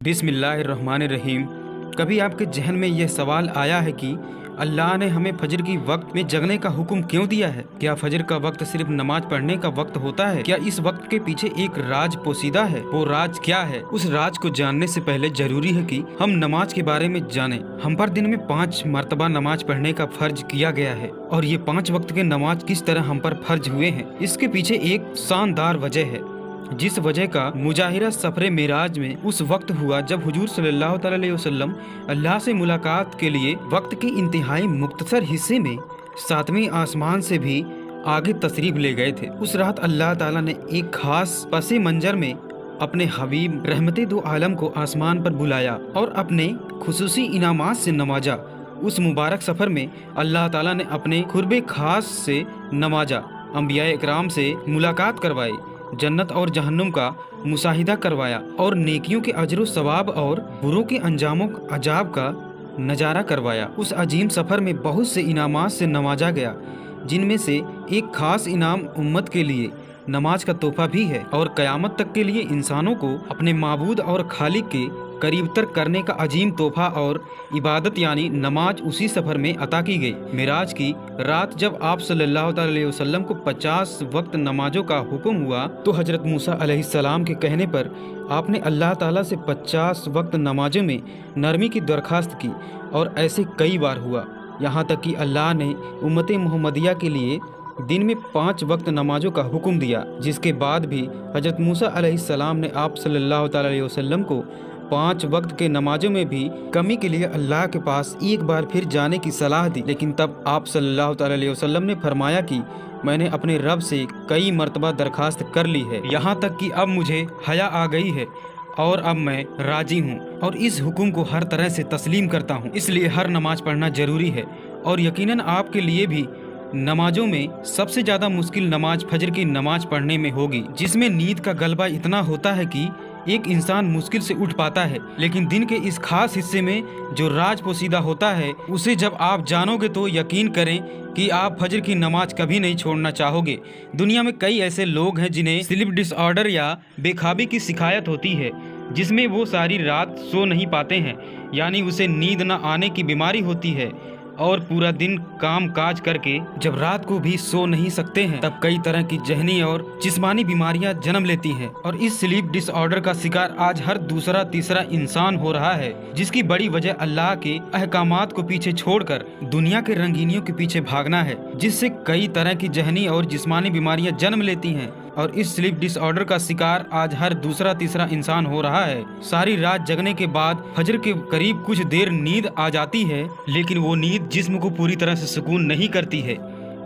बिस्मिल्लाहिर्रहमानिर्रहीम। कभी आपके जहन में यह सवाल आया है कि अल्लाह ने हमें फजर की वक्त में जगने का हुक्म क्यों दिया है? क्या फजर का वक्त सिर्फ नमाज पढ़ने का वक्त होता है? क्या इस वक्त के पीछे एक राज पोशीदा है? वो राज क्या है? उस राज को जानने से पहले जरूरी है कि हम नमाज के बारे में जानें। हम पर दिन में 5 मरतबा नमाज पढ़ने का फर्ज किया गया है और ये 5 वक्त के नमाज किस तरह हम पर फर्ज हुए हैं, इसके पीछे एक शानदार वजह है, जिस वजह का मुजाहिरा सफरे मेराज में उस वक्त हुआ जब हुजूर सल्लल्लाहु अलैहि वसल्लम अल्लाह से मुलाकात के लिए वक्त के इंतहाई मुख्तसर हिस्से में 7वें आसमान से भी आगे तशरीफ ले गए थे। उस रात अल्लाह ताला ने एक खास पसे मंजर में अपने हबीब रहमते दो आलम को आसमान पर बुलाया और अपने खुसूसी इनामात से नवाजा। उस मुबारक सफर में अल्लाह ताला ने अपने खुरबे खास से नवाजा, अंबिया इकराम से मुलाकात करवाई, जन्नत और जहन्नुम का मुशाहिदा करवाया और नेकियों के अजर सवाब और बुरों के अंजामों अजाब का नज़ारा करवाया। उस अजीम सफ़र में बहुत से इनामात से नवाजा गया, जिनमें से एक खास इनाम उम्मत के लिए नमाज का तोहफा भी है और क़यामत तक के लिए इंसानों को अपने माबूद और खालिक के करीबतर करने का अजीम तोहफा और इबादत यानी नमाज उसी सफ़र में अता की गई। मिराज की रात जब आप सल्लल्लाहु अलैहि वसल्लम को 50 वक्त नमाजों का हुक्म हुआ तो हज़रत मूसा अलैहिस्सलाम के कहने पर आपने अल्लाह ताला से 50 वक्त नमाजों में नरमी की दरख्वास्त की और ऐसे कई बार हुआ, यहाँ तक कि अल्लाह ने उम्मत मुहम्मदिया के लिए दिन में 5 वक्त नमाजों का हुक्म दिया, जिसके बाद भी हज़रत मूसा अलैहिस्सलाम ने आप सल्लल्लाहु अलैहि वसल्लम को 5 वक्त के नमाजों में भी कमी के लिए अल्लाह के पास एक बार फिर जाने की सलाह दी। लेकिन तब आप सल्लल्लाहु अलैहि वसल्लम ने फरमाया कि मैंने अपने रब से कई मरतबा दरख्वास्त कर ली है, यहाँ तक कि अब मुझे हया आ गई है और अब मैं राजी हूँ और इस हुक्म को हर तरह से तस्लीम करता हूँ। इसलिए हर नमाज पढ़ना जरूरी है और यकीनन आपके लिए भी नमाजों में सबसे ज़्यादा मुश्किल नमाज फजर की नमाज पढ़ने में होगी, जिसमें नींद का गलबा इतना होता है कि एक इंसान मुश्किल से उठ पाता है। लेकिन दिन के इस खास हिस्से में जो राज पोशीदा होता है, उसे जब आप जानोगे तो यकीन करें कि आप फजर की नमाज कभी नहीं छोड़ना चाहोगे। दुनिया में कई ऐसे लोग हैं जिन्हें स्लीप डिसऑर्डर या बेखाबी की शिकायत होती है, जिसमें वो सारी रात सो नहीं पाते हैं, यानी उसे नींद न आने की बीमारी होती है और पूरा दिन काम काज करके जब रात को भी सो नहीं सकते हैं, तब कई तरह की जहनी और जिस्मानी बीमारियां जन्म लेती हैं और इस स्लीप डिसऑर्डर का शिकार आज हर दूसरा तीसरा इंसान हो रहा है, जिसकी बड़ी वजह अल्लाह के अहकामात को पीछे छोड़कर दुनिया के रंगीनियों के पीछे भागना है, जिससे कई तरह की जहनी और जिस्मानी बीमारियां जन्म लेती हैं और इस स्लीप डिसऑर्डर का शिकार आज हर दूसरा तीसरा इंसान हो रहा है। सारी रात जगने के बाद फजर के करीब कुछ देर नींद आ जाती है, लेकिन वो नींद जिस्म को पूरी तरह से सुकून नहीं करती है,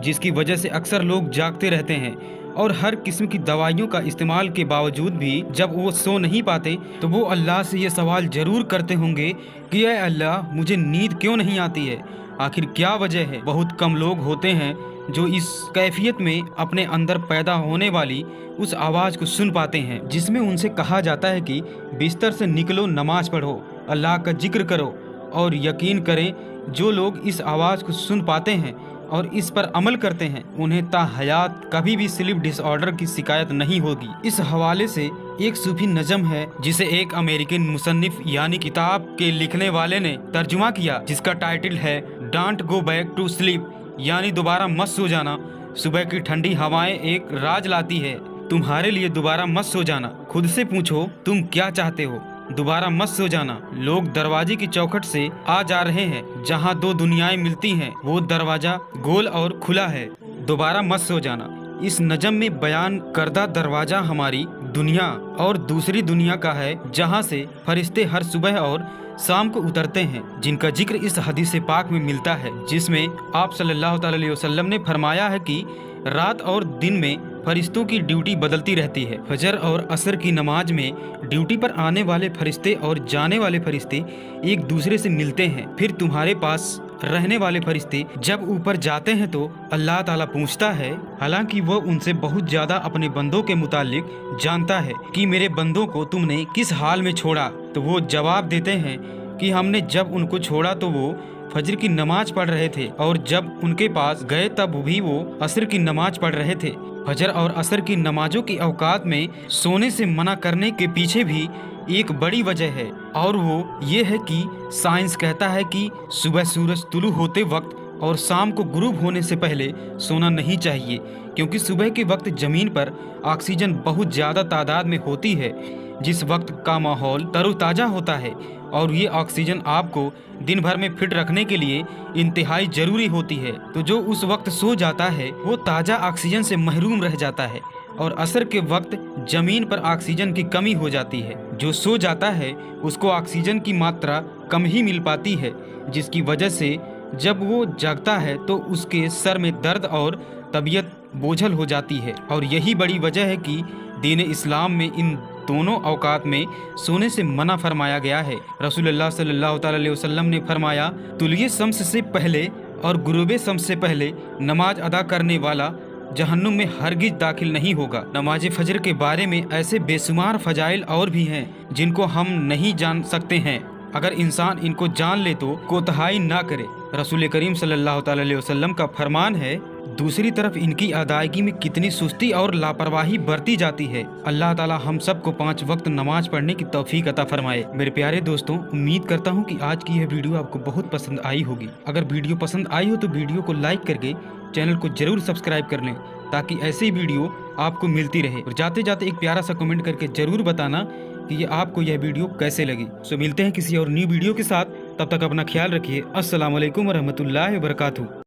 जिसकी वजह से अक्सर लोग जागते रहते हैं और हर किस्म की दवाइयों का इस्तेमाल के बावजूद भी जब वो सो नहीं पाते तो वो अल्लाह से ये सवाल जरूर करते होंगे कि ऐ अल्लाह, मुझे नींद क्यों नहीं आती है? आखिर क्या वजह है? बहुत कम लोग होते हैं जो इस कैफियत में अपने अंदर पैदा होने वाली उस आवाज़ को सुन पाते हैं, जिसमें उनसे कहा जाता है कि बिस्तर से निकलो, नमाज पढ़ो, अल्लाह का जिक्र करो। और यकीन करें, जो लोग इस आवाज़ को सुन पाते हैं और इस पर अमल करते हैं, उन्हें ताहयात कभी भी स्लीप डिसऑर्डर की शिकायत नहीं होगी। इस हवाले से एक सूफी नज़म है जिसे एक अमेरिकन मुसन्निफ यानी किताब के लिखने वाले ने तर्जुमा किया, जिसका टाइटल है don't go back to sleep, यानी दोबारा मत सो जाना। सुबह की ठंडी हवाएं एक राज लाती है तुम्हारे लिए, दोबारा मत सो जाना। खुद से पूछो तुम क्या चाहते हो, दोबारा मत सो जाना। लोग दरवाजे की चौखट से आ जा रहे हैं, जहां 2 दुनियाएं मिलती हैं, वो दरवाजा गोल और खुला है, दोबारा मत सो जाना। इस नज़म में बयान करदा दरवाजा हमारी दुनिया और दूसरी दुनिया का है, जहां से फरिश्ते हर सुबह और शाम को उतरते हैं, जिनका जिक्र इस हदीस पाक में मिलता है, जिसमें आप सल्लल्लाहु अलैहि वसल्लम ने फरमाया है कि रात और दिन में फरिश्तों की ड्यूटी बदलती रहती है। फजर और असर की नमाज में ड्यूटी पर आने वाले फरिश्ते और जाने वाले फरिश्ते एक दूसरे से मिलते हैं। फिर तुम्हारे पास रहने वाले फरिश्ते जब ऊपर जाते हैं तो अल्लाह ताला पूछता है, हालांकि वो उनसे बहुत ज़्यादा अपने बंदों के मुतालिक जानता है, कि मेरे बंदों को तुमने किस हाल में छोड़ा? तो वो जवाब देते हैं कि हमने जब उनको छोड़ा तो वो फजर की नमाज पढ़ रहे थे और जब उनके पास गए तब भी वो असर की नमाज पढ़ रहे थे। फजर और असर की नमाजों की औकात में सोने से मना करने के पीछे भी एक बड़ी वजह है, और वो ये है कि साइंस कहता है कि सुबह सूरज तुलू होते वक्त और शाम को गुरूब होने से पहले सोना नहीं चाहिए, क्योंकि सुबह के वक्त जमीन पर ऑक्सीजन बहुत ज़्यादा तादाद में होती है, जिस वक्त का माहौल तरोताज़ा होता है, और ये ऑक्सीजन आपको दिन भर में फिट रखने के लिए इंतहाई ज़रूरी होती है। तो जो उस वक्त सो जाता है वो ताज़ा ऑक्सीजन से महरूम रह जाता है, और असर के वक्त जमीन पर ऑक्सीजन की कमी हो जाती है। जो सो जाता है उसको ऑक्सीजन की मात्रा कम ही मिल पाती है, जिसकी वजह से जब वो जागता है तो उसके सर में दर्द और तबीयत बोझल हो जाती है। और यही बड़ी वजह है कि दीन इस्लाम में इन दोनों औकात में सोने से मना फरमाया गया है। रसूलुल्लाह सल्लल्लाहु अलैहि वसल्लम ने फरमाया, तुलिये शम्स से पहले और गुरूबे शम्स से पहले नमाज अदा करने वाला जहन्नुम में हरगिज दाखिल नहीं होगा। नमाज फजर के बारे में ऐसे बेशुमार फजाइल और भी हैं जिनको हम नहीं जान सकते हैं। अगर इंसान इनको जान ले तो कोताही ना करे। रसूल करीम सल्लल्लाहु अलैहि वसल्लम का फरमान है। दूसरी तरफ इनकी अदायगी में कितनी सुस्ती और लापरवाही बरती जाती है। अल्लाह ताला हम सबको 5 वक्त नमाज पढ़ने की तौफीक अता फरमाए। मेरे प्यारे दोस्तों, उम्मीद करता हूँ कि आज की यह वीडियो आपको बहुत पसंद आई होगी। अगर वीडियो पसंद आई हो तो वीडियो को लाइक करके चैनल को जरूर सब्सक्राइब कर लें, ताकि ऐसी वीडियो आपको मिलती रहे। और जाते जाते एक प्यारा सा कमेंट करके जरूर बताना कि ये आपको यह वीडियो कैसे लगी। सो मिलते हैं किसी और न्यू वीडियो के साथ, तब तक अपना ख्याल रखिए। अस्सलाम वालेकुम रहमतुल्लाहि व बरकातहू।